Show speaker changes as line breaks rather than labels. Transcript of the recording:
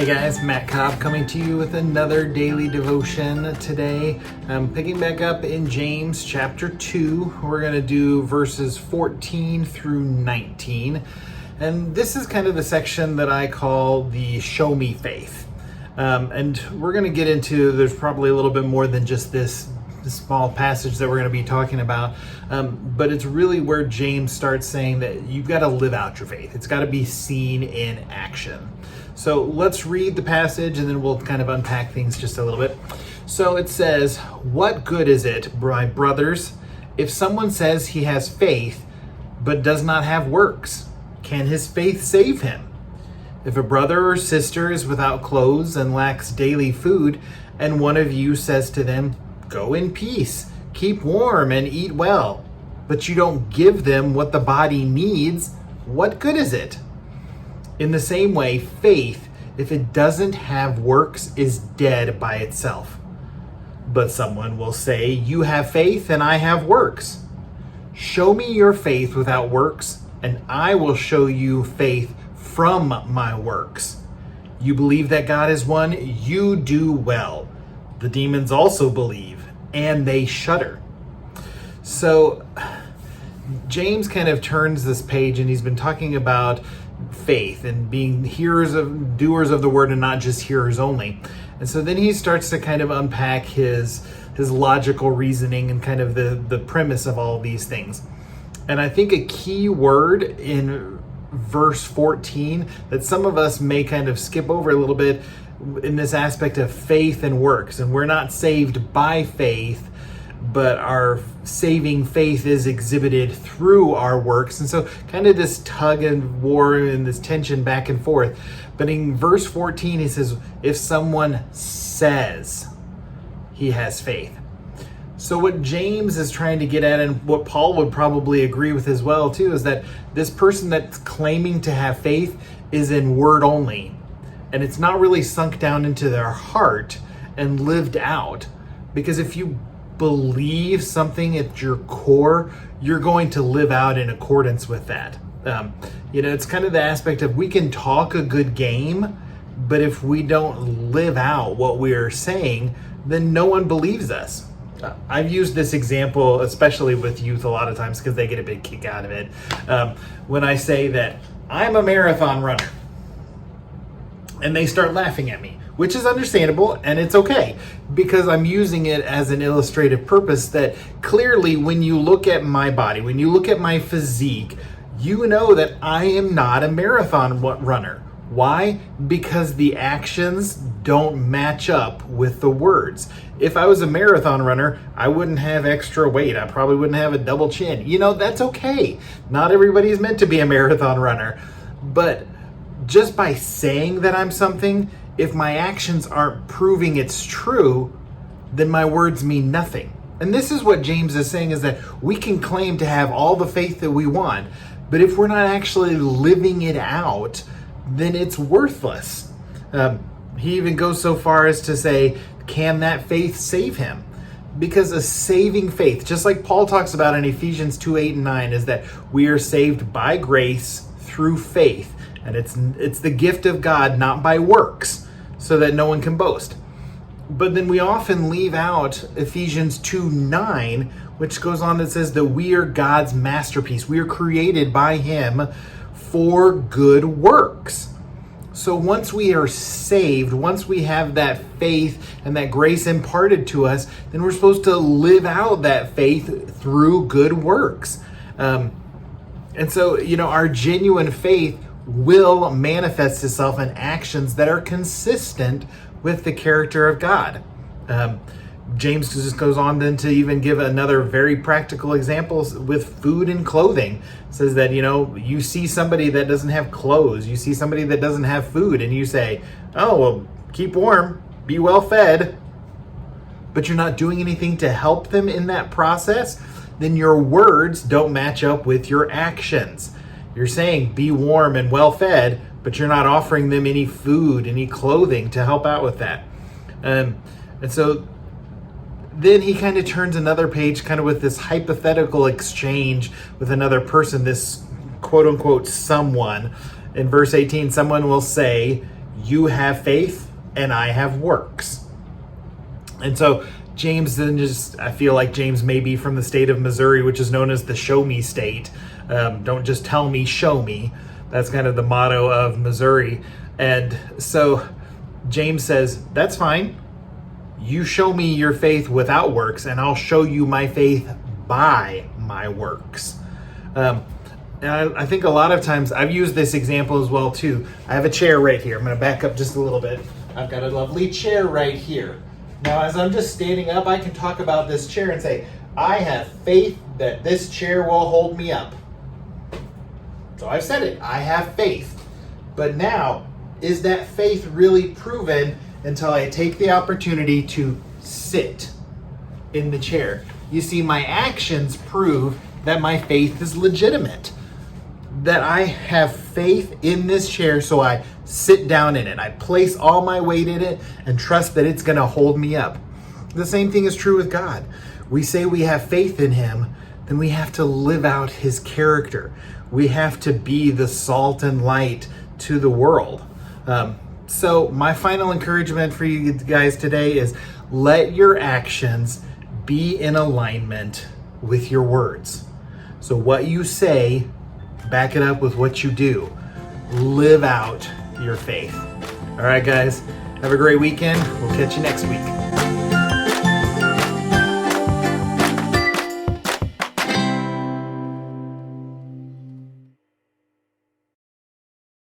Hey guys, Matt Cobb coming to you with another daily devotion today. I'm picking back up in James chapter 2. We're going to do verses 14 through 19. And this is kind of the section that I call the show me faith. And we're going to get into, there's probably a little bit more than just this small passage that we're going to be talking about. But it's really where James starts saying that you've got to live out your faith. It's got to be seen in action. So let's read the passage and then we'll kind of unpack things just a little bit. So it says, "What good is it, my brothers, if someone says he has faith but does not have works? Can his faith save him? If a brother or sister is without clothes and lacks daily food, and one of you says to them, 'Go in peace, keep warm and eat well,' but you don't give them what the body needs, what good is it? In the same way, faith, if it doesn't have works, is dead by itself. But someone will say, 'You have faith and I have works.' Show me your faith without works, and I will show you faith from my works. You believe that God is one, you do well. The demons also believe, and they shudder." So James kind of turns this page, and he's been talking about faith and being doers of the word and not just hearers only. And so then he starts to kind of unpack his logical reasoning and kind of the premise of all of these things. And I think a key word in verse 14 that some of us may kind of skip over a little bit in this aspect of faith and works. And we're not saved by faith, but our saving faith is exhibited through our works. And so kind of this tug and war and this tension back and forth. But in verse 14, he says, if someone says he has faith. So what James is trying to get at, and what Paul would probably agree with as well too, is that this person that's claiming to have faith is in word only. And it's not really sunk down into their heart and lived out. Because if you believe something at your core, you're going to live out in accordance with that. It's kind of the aspect of we can talk a good game, but if we don't live out what we're saying, then no one believes us. I've used this example, especially with youth a lot of times because they get a big kick out of it. When I say that I'm a marathon runner and they start laughing at me, which is understandable and it's okay because I'm using it as an illustrative purpose that clearly when you look at my body, when you look at my physique, you know that I am not a marathon runner. Why? Because the actions don't match up with the words. If I was a marathon runner, I wouldn't have extra weight. I probably wouldn't have a double chin. That's okay. Not everybody is meant to be a marathon runner. But just by saying that I'm something, if my actions aren't proving it's true, then my words mean nothing. And this is what James is saying, is that we can claim to have all the faith that we want, but if we're not actually living it out, then it's worthless. He even goes so far as to say, can that faith save him? Because a saving faith, just like Paul talks about in Ephesians 2:8 and 9, is that we are saved by grace through faith. And it's the gift of God, not by works, so that no one can boast. But then we often leave out Ephesians 2:9, which goes on that says that we are God's masterpiece. We are created by him for good works. So once we are saved, once we have that faith and that grace imparted to us, then we're supposed to live out that faith through good works. And so, our genuine faith will manifest itself in actions that are consistent with the character of God. James just goes on then to even give another very practical example with food and clothing. It says that, you see somebody that doesn't have clothes, you see somebody that doesn't have food, and you say, oh, well, keep warm, be well fed, but you're not doing anything to help them in that process, then your words don't match up with your actions. You're saying be warm and well fed, but you're not offering them any food, any clothing to help out with that. And so then he kind of turns another page kind of with this hypothetical exchange with another person, this quote unquote someone. In verse 18, someone will say, You have faith and I have works. And so James then I feel like James may be from the state of Missouri, which is known as the show me state. Don't just tell me, show me. That's kind of the motto of Missouri. And so James says, that's fine. You show me your faith without works, and I'll show you my faith by my works. And I think a lot of times, I've used this example as well too. I have a chair right here. I'm going to back up just a little bit. I've got a lovely chair right here. Now, as I'm just standing up, I can talk about this chair and say, I have faith that this chair will hold me up. So I've said it, I have faith. But now, is that faith really proven until I take the opportunity to sit in the chair? You see, my actions prove that my faith is legitimate. That I have faith in this chair, so I sit down in it. I place all my weight in it and trust that it's going to hold me up. The same thing is true with God. We say we have faith in Him, then we have to live out His character. We have to be the salt and light to the world. So my final encouragement for you guys today is let your actions be in alignment with your words. So what you say, back it up with what you do. Live out your faith. All right, guys, have a great weekend. We'll catch you next week.